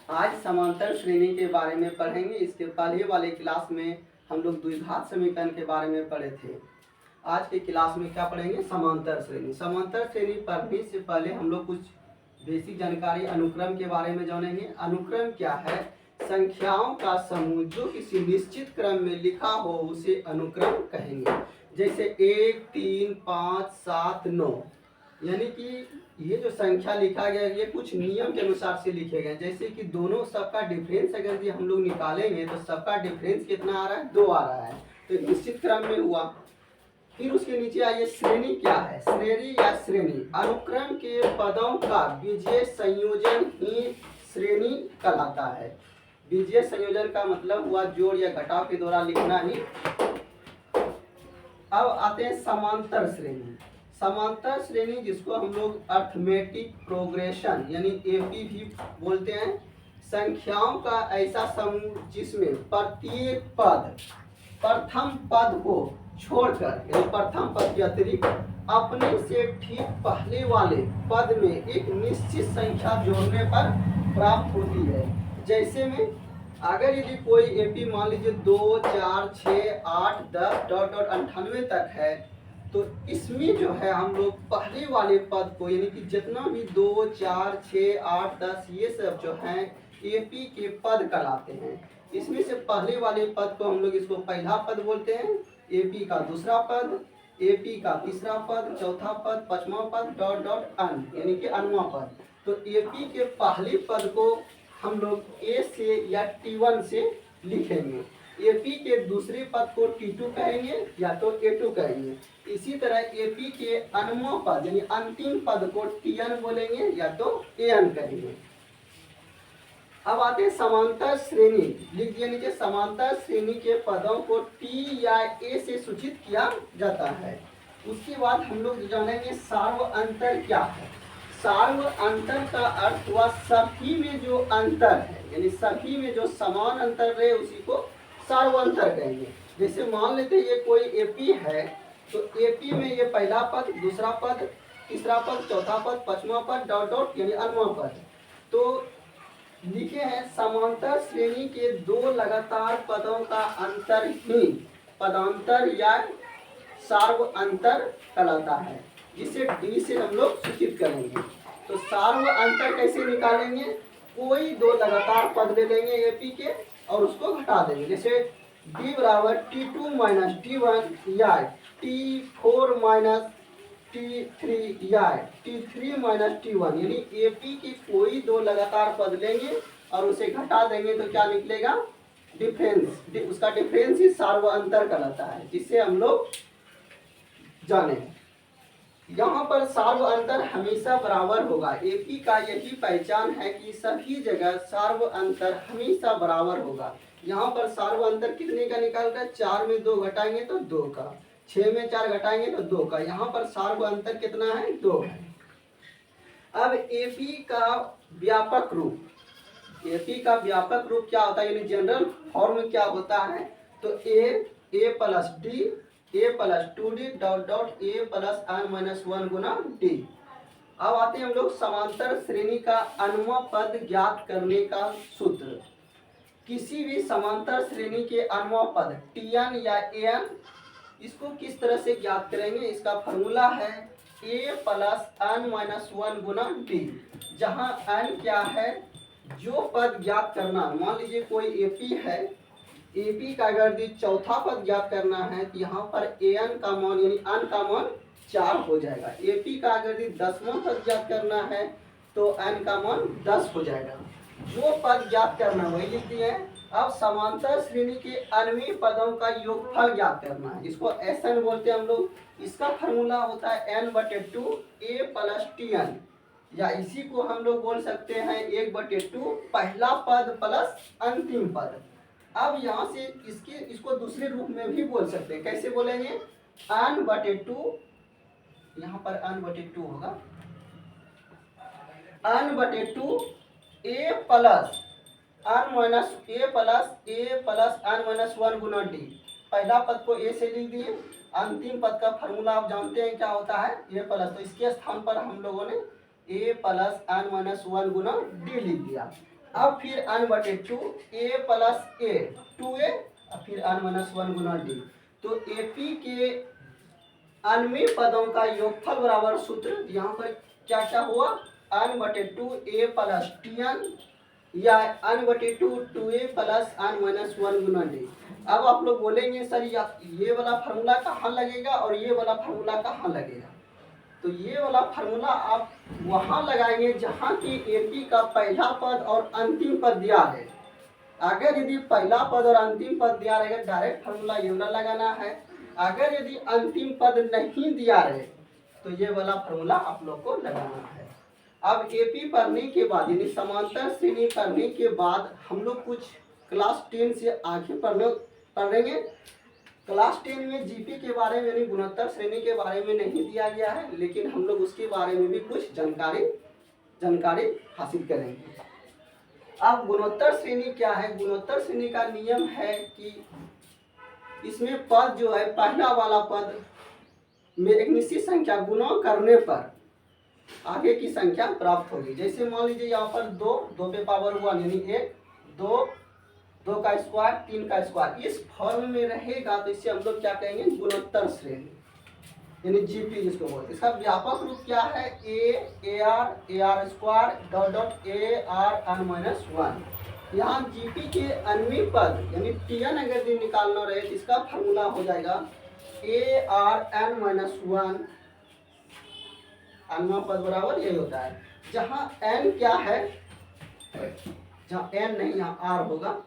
आज समांतर श्रेणी के बारे में पढ़ेंगे। इसके पहले वाले क्लास में हम लोग द्विघात समीकरण के बारे में पढ़े थे। आज के क्लास में क्या पढ़ेंगे? समांतर श्रेणी। समांतर श्रेणी पढ़ने से पहले हम लोग कुछ बेसिक जानकारी अनुक्रम के बारे में जानेंगे। अनुक्रम क्या है? संख्याओं का समूह जो किसी निश्चित क्रम में लिखा हो उसे अनुक्रम कहेंगे। जैसे 1, 3, 5, 7, 9, यानी कि ये जो संख्या लिखा गया ये कुछ नियम के अनुसार से लिखे गए। जैसे कि दोनों सबका डिफरेंस अगर ये हम लोग निकालेंगे तो सबका डिफरेंस कितना आ रहा है? 2 आ रहा है। तो निश्चित क्रम में हुआ। फिर उसके नीचे आइए, श्रेणी क्या है? श्रेणी या श्रेणी अनुक्रम के पदों का बीजीय संयोजन ही श्रेणी कहलाता है। बीजीय संयोजन का मतलब हुआ जोड़ या घटाव के द्वारा लिखना ही। अब आते हैं समांतर श्रेणी। समांतर श्रेणी जिसको हम लोग अर्थमेटिक प्रोग्रेशन यानी एपी भी बोलते हैं। संख्याओं का ऐसा समूह जिसमें प्रत्येक पद प्रथम पद को छोड़कर यानी प्रथम पद के अतिरिक्त अपने से ठीक पहले वाले पद में एक निश्चित संख्या जोड़ने पर प्राप्त होती है। जैसे में अगर यदि कोई एपी मान लीजिए 2, 4, 6, 8, 10 डॉट 98 तक है, तो इसमें जो है हम लोग पहले वाले पद को यानी कि जितना भी 2, 4, 6, 8, 10 ये सब जो हैं एपी के पद कहलाते हैं। इसमें से पहले वाले पद को हम लोग इसको पहला पद बोलते हैं, एपी का दूसरा पद, एपी का तीसरा पद, चौथा पद, पांचवा पद डॉट डॉट अन यानी कि अनवा पद। तो एपी के पहले पद को हम लोग ए से या T1 से लिखेंगे। एपी के दूसरे पद को T2 कहेंगे या तो A2 कहेंगे। इसी तरह एपी के अनमों पद यानी अंतिम पद को Tn बोलेंगे या तो An कहेंगे। अब आते हैं समांतर श्रेणी। लिख दिया नीचे, समांतर श्रेणी के पदों को T या A से सूचित किया जाता है। उसके बाद हम लोग जानेंगे सार्व अंतर क्या है। सार्व अंतर का अर्थ हुआ सभी में जो अंतर है यानी सभी में जो समान अंतर रहे उसी को सार्व अंतर कहेंगे। जैसे मान लेते ये कोई एपी है तो एपी में ये पहला पद, दूसरा पद, तीसरा पद, चौथा पद, पांचवा पद डॉट डॉट यानी अनवा पद। तो लिखे हैं समांतर श्रेणी के दो लगातार पदों का अंतर ही पदांतर या सार्व अंतर कहलाता है, जिसे डी से हम लोग सूचित करेंगे। तो सार्व अंतर कैसे निकालेंगे? कोई दो लगातार पद ले लेंगे एपी के और उसको घटा देंगे। जैसे डी बराबर T2 माइनस T1 या T4 माइनस T3 या T3 माइनस T1 यानी एपी की कोई दो लगातार पद लेंगे और उसे घटा देंगे तो क्या निकलेगा? डिफरेंस। उसका डिफरेंस ही सार्व अंतर कहलाता है, जिससे हम लोग जाने। यहाँ पर सार्व अंतर हमेशा बराबर होगा। एपी का यही पहचान है कि सभी जगह सार्व अंतर हमेशा बराबर होगा। यहाँ पर सार्व अंतर कितने का निकाल कर? 4 में 2 घटाएंगे तो 2 का, 6 में 4 घटाएंगे तो 2 का। यहाँ पर सार्व अंतर कितना है? 2 है। अब एपी का व्यापक रूप, एपी का व्यापक रूप क्या होता है यानी जनरल फॉर्म क्या होता है? तो A plus D, A plus 2d dot dot A plus n minus 1 गुना डी। अब आते हैं हम लोग समांतर श्रेणी का अनवा पद ज्ञात करने का सूत्र। किसी भी समांतर श्रेणी के अनवा पद Tn या An इसको किस तरह से ज्ञात करेंगे? इसका फॉर्मूला है a प्लस n माइनस 1 गुना डी, जहाँ n क्या है? जो पद ज्ञात करना, मान लीजिए कोई एपी है, एपी का अगर चौथा पद ज्ञात करना है तो यहाँ पर an का मान यानी n का मान 4 हो जाएगा। एपी का अगर 10वां पद ज्ञात करना है तो n का मान 10 हो जाएगा। जो पद ज्ञात करना वही लिख दिए हैं। अब समांतर श्रेणी के अन्य पदों का योगफल ज्ञात करना है, इसको Sn बोलते हैं हम लोग। इसका फॉर्मूला होता है n/2 a प्लस Tn, या इसी को हम लोग बोल सकते हैं 1/2 पहला पद प्लस अंतिम पद। अब यहाँ से इसको दूसरे रूप में भी बोल सकते हैं। कैसे बोलेंगे? n/2, यहाँ पर n/2 होगा, n/2 a plus n minus 1 गुना डी। पहला पद को a से लिख दिए, अंतिम पद का फॉर्मूला आप जानते हैं क्या होता है? a प्लस, तो इसके स्थान पर हम लोगों ने a प्लस n माइनस 1 गुना डी लिख दिया। अब फिर n बटे 2 a प्लस ए 2a फिर n माइनस 1 गुना डी। तो AP के अन्य पदों का योगफल बराबर सूत्र यहाँ पर क्या क्या हुआ, n बटे 2 a प्लस tn या n बटे 2 2a प्लस n माइनस 1 गुना डी। अब आप लोग बोलेंगे सर ये वाला फार्मूला कहाँ लगेगा और ये वाला फार्मूला कहाँ लगेगा। तो ये वाला फार्मूला आप वहाँ लगाएंगे जहाँ की AP का पहला पद और अंतिम पद दिया है। अगर यदि पहला पद और अंतिम पद दिया रहेगा डायरेक्ट फार्मूला ये वाला लगाना है। अगर यदि अंतिम पद नहीं दिया रहे तो ये वाला फार्मूला आप लोग को लगाना है। अब AP पढ़ने के बाद यानी समांतर श्रेणी पढ़ने के बाद हम लोग कुछ क्लास 10 से आगे पढ़ेंगे। क्लास 10 में जीपी के बारे में यानी गुणोत्तर श्रेणी के बारे में नहीं दिया गया है, लेकिन हम लोग उसके बारे में भी कुछ जानकारी हासिल करेंगे। अब गुणोत्तर श्रेणी क्या है, गुणोत्तर श्रेणी का नियम है कि इसमें पद जो है पहला वाला पद में एक निश्चित संख्या गुणा करने पर आगे की संख्या प्राप्त होगी। जैसे मान लीजिए यहाँ पर 2 पे पावर 1 यानी 1 2 का स्क्वायर 3 का स्क्वायर इस फॉर्म में रहेगा तो इसे हम लोग क्या कहेंगे, गुणोत्तर श्रेणी यानी जीपी जिसको बोलते हैं। इसका व्यापक रूप क्या है, A R square dot dot A R n minus 1। यहाँ जीपी के अन्य पद यानी tn अगर दिन निकालना रहे तो इसका फार्मूला हो जाएगा ए आर n माइनस 1 अन्य पद बराबर यही होता है। जहाँ n क्या है, जहाँ n नहीं यहाँ r होगा